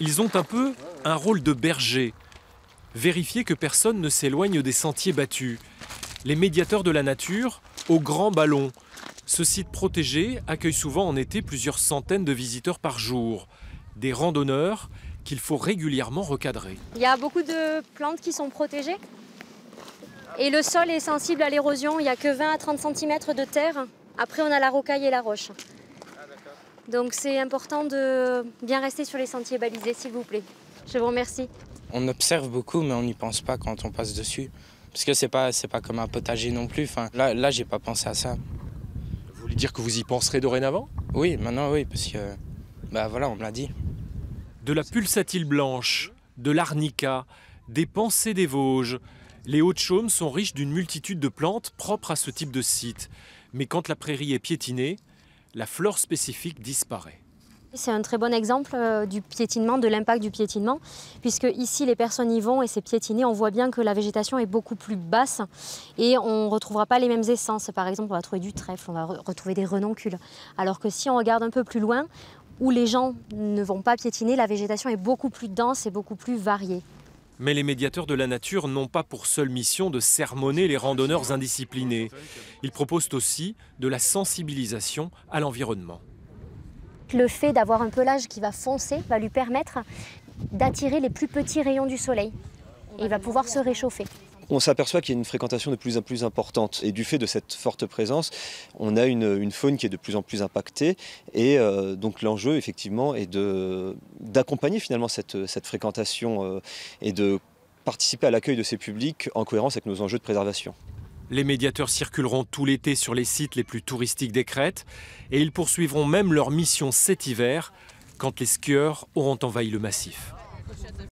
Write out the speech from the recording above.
Ils ont un peu un rôle de berger. Vérifier que personne ne s'éloigne des sentiers battus. Les médiateurs de la nature au Grand Ballon. Ce site protégé accueille souvent en été plusieurs centaines de visiteurs par jour. Des randonneurs qu'il faut régulièrement recadrer. Il y a beaucoup de plantes qui sont protégées. Et le sol est sensible à l'érosion. Il n'y a que 20 à 30 cm de terre. Après, on a la rocaille et la roche. Donc c'est important de bien rester sur les sentiers balisés, s'il vous plaît. Je vous remercie. On observe beaucoup, mais on n'y pense pas quand on passe dessus. Parce que c'est pas comme un potager non plus. Enfin, là j'ai pas pensé à ça. Vous voulez dire que vous y penserez dorénavant? Oui, maintenant oui, parce que voilà, on me l'a dit. De la pulsatile blanche, de l'arnica, des pensées des Vosges. Les Hauts-de-Chaume sont riches d'une multitude de plantes propres à ce type de site. Mais quand la prairie est piétinée, la flore spécifique disparaît. C'est un très bon exemple du piétinement, de l'impact du piétinement, puisque ici les personnes y vont et c'est piétiné, on voit bien que la végétation est beaucoup plus basse et on ne retrouvera pas les mêmes essences. Par exemple, on va trouver du trèfle, on va retrouver des renoncules. Alors que si on regarde un peu plus loin, où les gens ne vont pas piétiner, la végétation est beaucoup plus dense et beaucoup plus variée. Mais les médiateurs de la nature n'ont pas pour seule mission de sermonner les randonneurs indisciplinés. Ils proposent aussi de la sensibilisation à l'environnement. Le fait d'avoir un pelage qui va foncer va lui permettre d'attirer les plus petits rayons du soleil. Et il va pouvoir se réchauffer. On s'aperçoit qu'il y a une fréquentation de plus en plus importante. Et du fait de cette forte présence, on a une faune qui est de plus en plus impactée. Et donc l'enjeu, effectivement, est d'accompagner finalement cette fréquentation et de participer à l'accueil de ces publics en cohérence avec nos enjeux de préservation. Les médiateurs circuleront tout l'été sur les sites les plus touristiques des crêtes et ils poursuivront même leur mission cet hiver quand les skieurs auront envahi le massif.